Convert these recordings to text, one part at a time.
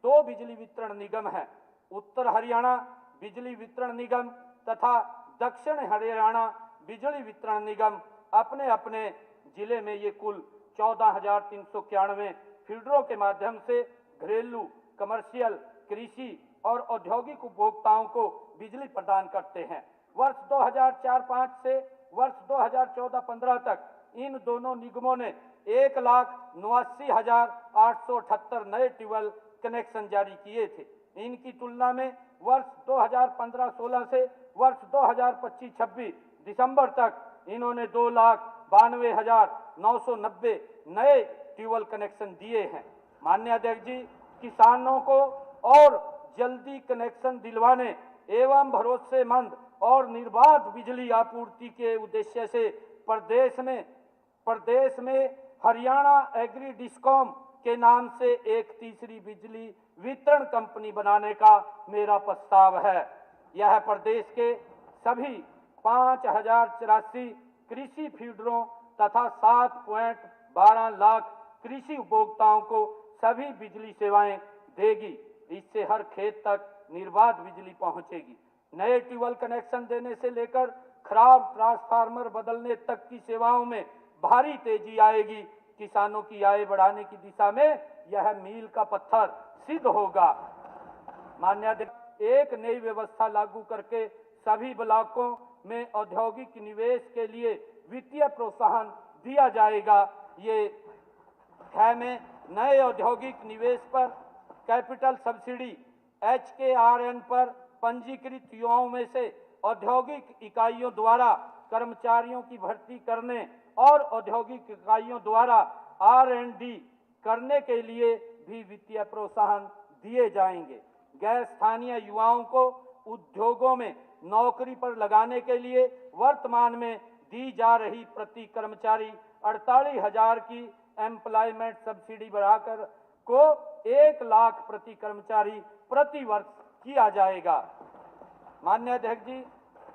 दो बिजली वितरण निगम हैं, उत्तर हरियाणा बिजली वितरण निगम तथा दक्षिण हरियाणा बिजली वितरण निगम। अपने अपने जिले में ये कुल 14,391 फीडरों के माध्यम से घरेलू, कमर्शियल, कृषि और औद्योगिक उपभोक्ताओं को बिजली प्रदान करते हैं। वर्ष 2004-05 से वर्ष 2014-15 तक इन दोनों निगमों ने 1,89,878 नए ट्यूबवेल कनेक्शन जारी किए थे। इनकी तुलना में वर्ष 2015-16 से वर्ष 2025-26 दिसंबर तक इन्होंने 2,92,990 नए ट्यूबवेल कनेक्शन दिए हैं। माननीय अध्यक्ष जी, किसानों को और जल्दी कनेक्शन दिलवाने एवं भरोसेमंद और निर्बाध बिजली आपूर्ति के उद्देश्य से प्रदेश में हरियाणा एग्री डिस्कॉम के नाम से एक तीसरी बिजली वितरण कंपनी बनाने का मेरा प्रस्ताव है। यह प्रदेश के सभी 5,084 कृषि फीडरों तथा 7.12 लाख कृषि उपभोक्ताओं को सभी बिजली सेवाएं देगी। इससे हर खेत तक निर्बाध बिजली पहुंचेगी। नए ट्यूबवेल कनेक्शन देने से लेकर खराब ट्रांसफार्मर बदलने तक की सेवाओं में भारी तेजी आएगी। किसानों की आय बढ़ाने की दिशा में यह मील का पत्थर सिद्ध होगा। माननीय अध्यक्ष, एक नई व्यवस्था लागू करके सभी ब्लॉकों में औद्योगिक निवेश के लिए वित्तीय प्रोत्साहन दिया जाएगा। ये में नए औद्योगिक निवेश पर कैपिटल सब्सिडी HKRN पर पंजीकृत युवाओं में से औद्योगिक इकाइयों द्वारा कर्मचारियों की भर्ती करने और औद्योगिक इकाइयों द्वारा R&D करने के लिए भी वित्तीय प्रोत्साहन दिए जाएंगे। गैर स्थानीय युवाओं को उद्योगों में नौकरी पर लगाने के लिए वर्तमान में दी जा रही प्रति कर्मचारी 48,000 की एम्प्लॉयमेंट सब्सिडी बढ़ाकर को 1 लाख प्रति कर्मचारी प्रति वर्ष किया जाएगा। माननीय अध्यक्ष जी,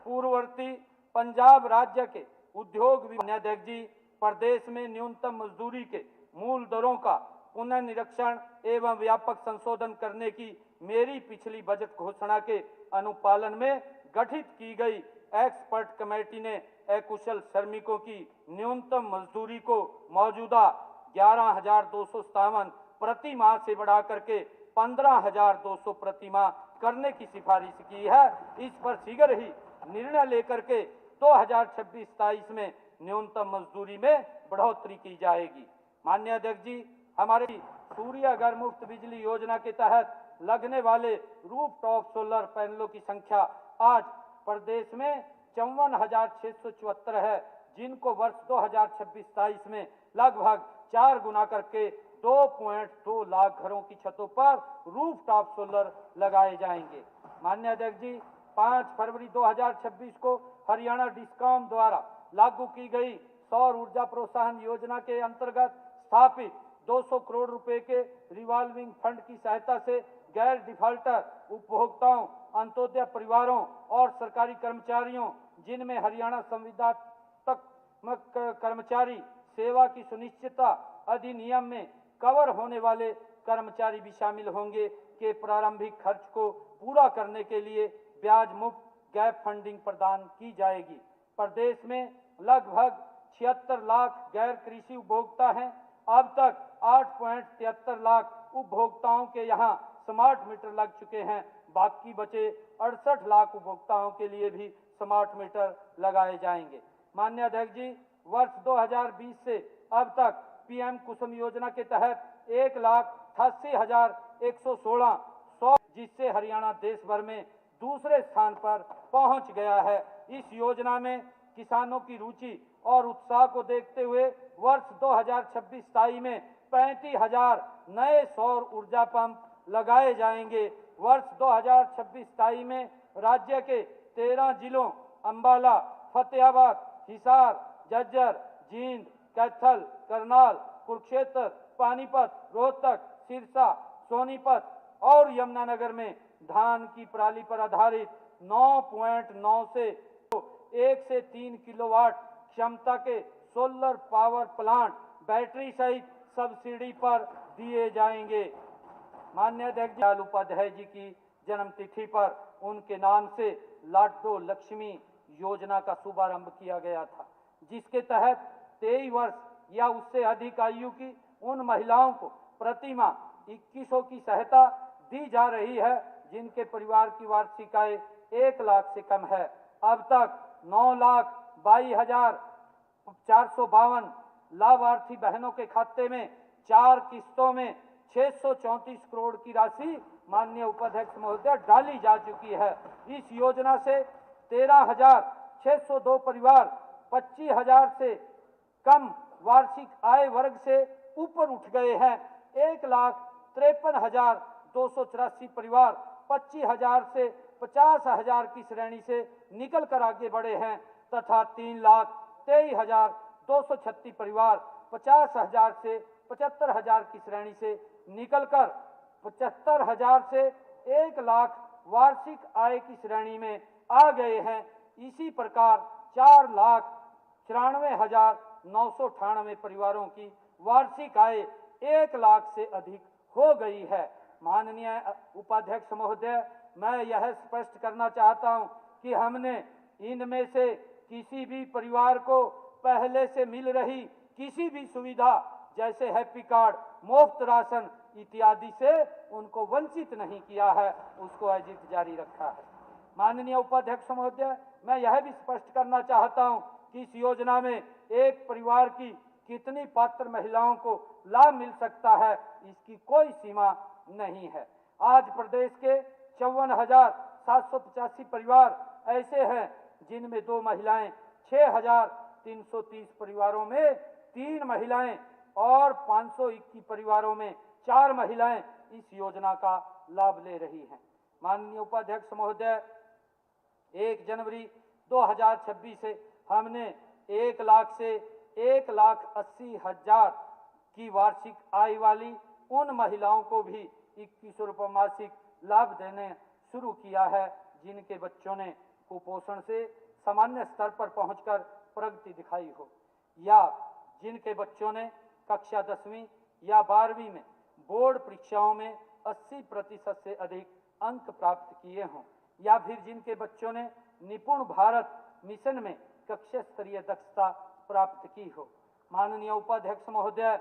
पूर्ववर्ती पंजाब राज्य के उद्योग अध्यक्ष जी, प्रदेश में न्यूनतम मजदूरी के मूल दरों का पुनर्निरीक्षण एवं व्यापक संशोधन करने की मेरी पिछली बजट घोषणा के अनुपालन में गठित की गई एक्सपर्ट कमेटी ने अकुशल श्रमिकों की न्यूनतम मजदूरी को मौजूदा 11,257 प्रति माह से बढ़ा करके 15,200 प्रति माह करने की सिफारिश की है। इस पर शीघ्र ही निर्णय लेकर के 2026-27 में न्यूनतम मजदूरी में बढ़ोतरी की जाएगी। माननीय अध्यक्ष जी, हमारी सूर्य घर मुफ्त बिजली योजना के तहत लगने वाले रूफटॉप सोलर पैनलों की संख्या आज प्रदेश में 54,674 है, जिनको वर्ष 2026-27 में लगभग 4 गुना करके 2.2 लाख घरों की छतों पर रूफटॉप सोलर लगाए जाएंगे। माननीय अध्यक्ष जी, 5 फरवरी 2026 को हरियाणा डिस्कॉम द्वारा लागू की गई सौर ऊर्जा प्रोत्साहन योजना के अंतर्गत स्थापित 200 करोड़ रुपए के रिवॉल्विंग फंड की सहायता से गैर डिफाल्टर उपभोक्ताओं, अंत्योदय परिवारों और सरकारी कर्मचारियों, जिनमें हरियाणा संविदात्मक कर्मचारी सेवा की सुनिश्चितता अधिनियम में कवर होने वाले कर्मचारी भी शामिल होंगे, के प्रारंभिक खर्च को पूरा करने के लिए ब्याज मुक्त गैप फंडिंग प्रदान की जाएगी। प्रदेश में लगभग 76 लाख गैर कृषि उपभोक्ता हैं। अब तक 8.73 लाख उपभोक्ताओं के यहाँ स्मार्ट मीटर लग चुके हैं। बाकी बचे 68 लाख उपभोक्ताओं के लिए भी स्मार्ट मीटर लगाए जाएंगे। माननीय अध्यक्ष जी, वर्ष 2020 से अब तक PM कुसुम योजना के तहत 1,88,116 जिससे हरियाणा देश भर में दूसरे स्थान पर पहुंच गया है। इस योजना में किसानों की रुचि और उत्साह को देखते हुए वर्ष 2026-27 में 35,000 नए सौर ऊर्जा पंप लगाए जाएंगे। वर्ष 2026-27 में राज्य के 13 जिलों अंबाला, फतेहाबाद, हिसार, झज्जर, जींद, कैथल, करनाल, कुरुक्षेत्र, पानीपत, रोहतक, सिरसा, सोनीपत और यमुनानगर में धान की पराली पर आधारित 9.9 से 1 से 3 किलोवाट क्षमता के सोलर पावर प्लांट बैटरी सहित सब्सिडी पर दिए जाएंगे। माननीय अध्यक्ष दीनदयाल उपाध्याय जी की जन्मतिथि पर उनके नाम से लाडो लक्ष्मी योजना का शुभारंभ किया गया था, जिसके तहत 23 वर्ष या उससे अधिक आयु की उन महिलाओं को प्रति माह 2100 की सहायता दी जा रही है जिनके परिवार की वार्षिक आय 1 लाख से कम है। अब तक 9,22,452 लाभार्थी बहनों के खाते में 4 किस्तों में 634 करोड़ की राशि माननीय उपाध्यक्ष महोदय डाली जा चुकी है। इस योजना से 13,602 परिवार 25,000 से कम वार्षिक आय वर्ग से ऊपर उठ गए हैं। 1,53,284 परिवार 25,000 से 50,000 की श्रेणी से निकलकर आगे बढ़े हैं तथा 3,23,236 परिवार 50,000 से 75,000 की श्रेणी से निकलकर 75,000 से 1 लाख वार्षिक आय की श्रेणी में आ गए हैं। इसी प्रकार 4,94,998 परिवारों की वार्षिक आय 1 लाख से अधिक हो गई है। माननीय उपाध्यक्ष महोदय, मैं यह स्पष्ट करना चाहता हूं कि हमने इनमें से किसी भी परिवार को पहले से मिल रही किसी भी सुविधा जैसे हैप्पी कार्ड, मुफ्त राशन इत्यादि से उनको वंचित नहीं किया है, उसको अजीत जारी रखा है। माननीय उपाध्यक्ष महोदय, मैं यह भी स्पष्ट करना चाहता हूं कि इस योजना में एक परिवार की कितनी पात्र महिलाओं को लाभ मिल सकता है, इसकी कोई सीमा नहीं है। आज प्रदेश के 54,785 परिवार ऐसे हैं जिनमें 2 महिलाएं, 6,330 परिवारों में 3 महिलाएं और 521 परिवारों में 4 महिलाएं इस योजना का लाभ ले रही हैं। माननीय उपाध्यक्ष महोदय, 1 जनवरी 2026 से हमने 1 लाख से 1,80,000 की वार्षिक आय वाली उन महिलाओं को भी 2100 रुपये मासिक लाभ देने शुरू किया है जिनके बच्चों ने कुपोषण से सामान्य स्तर पर पहुंचकर प्रगति दिखाई हो, या जिनके बच्चों ने कक्षा 10वीं या 12वीं में बोर्ड परीक्षाओं में 80% से अधिक अंक प्राप्त किए हों, या फिर जिनके बच्चों ने निपुण भारत मिशन में कक्षा स्तरीय दक्षता प्राप्त की हो। माननीय उपाध्यक्ष महोदय,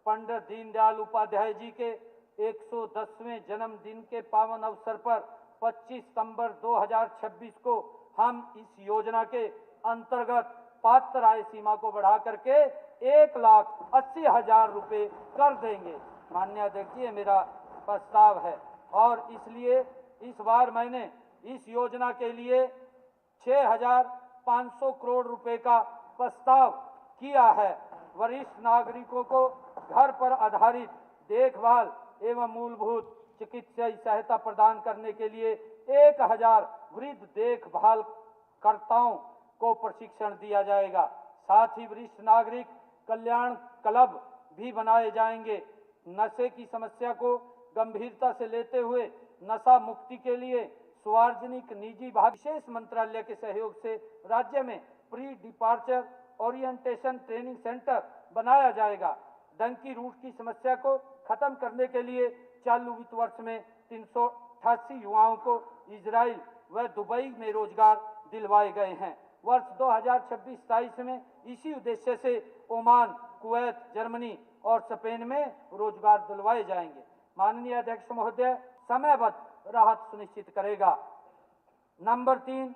पंडित दीनदयाल उपाध्याय जी के 110वें जन्मदिन के पावन अवसर पर 25 सितंबर 2026 को हम इस योजना के अंतर्गत पात्र आय सीमा को बढ़ा करके 1,80,000 रुपये कर देंगे। माननीय अध्यक्ष जी, ये मेरा प्रस्ताव है और इसलिए इस बार मैंने इस योजना के लिए 6,500 करोड़ रुपए का प्रस्ताव किया है। वरिष्ठ नागरिकों को घर पर आधारित देखभाल एवं मूलभूत चिकित्सीय सहायता प्रदान करने के लिए 1,000 वृद्ध देखभाल कर्ताओं को प्रशिक्षण दिया जाएगा। साथ ही वरिष्ठ नागरिक कल्याण क्लब भी बनाए जाएंगे। नशे की समस्या को गंभीरता से लेते हुए नशा मुक्ति के लिए सार्वजनिक निजी भाग विशेष मंत्रालय के सहयोग से राज्य में pre departure orientation training centre बनाया जाएगा। डंकी रूट की समस्या को खत्म करने के लिए चालू वित्त वर्ष में 388 युवाओं को इजराइल व दुबई में रोजगार दिलवाए गए हैं। वर्ष 2026-27 में इसी उद्देश्य से ओमान, कुवैत, जर्मनी और स्पेन में रोजगार दिलवाए जाएंगे। माननीय अध्यक्ष महोदय, समयबद्ध राहत सुनिश्चित करेगा। नंबर 3,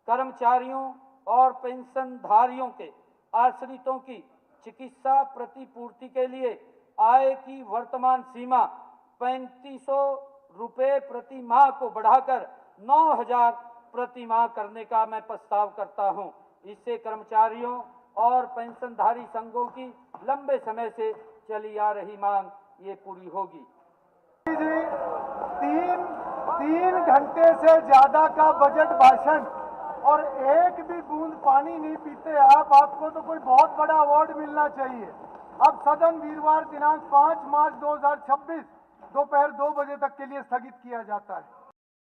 कर्मचारियों और पेंशनधारियों के आश्रितों की चिकित्सा प्रतिपूर्ति के लिए आय की वर्तमान सीमा 3,500 रुपये प्रति माह को बढ़ाकर 9,000 प्रति माह करने का मैं प्रस्ताव करता हूं। इससे कर्मचारियों और पेंशनधारी संघों की लंबे समय से चली आ रही मांग ये पूरी होगी। तीन घंटे से ज्यादा का बजट भाषण और एक भी बूंद पानी नहीं पीते आपको तो कोई बहुत बड़ा अवार्ड मिलना चाहिए। अब सदन वीरवार दिनांक 5 मार्च 2026 दोपहर 2 बजे तक के लिए स्थगित किया जाता है।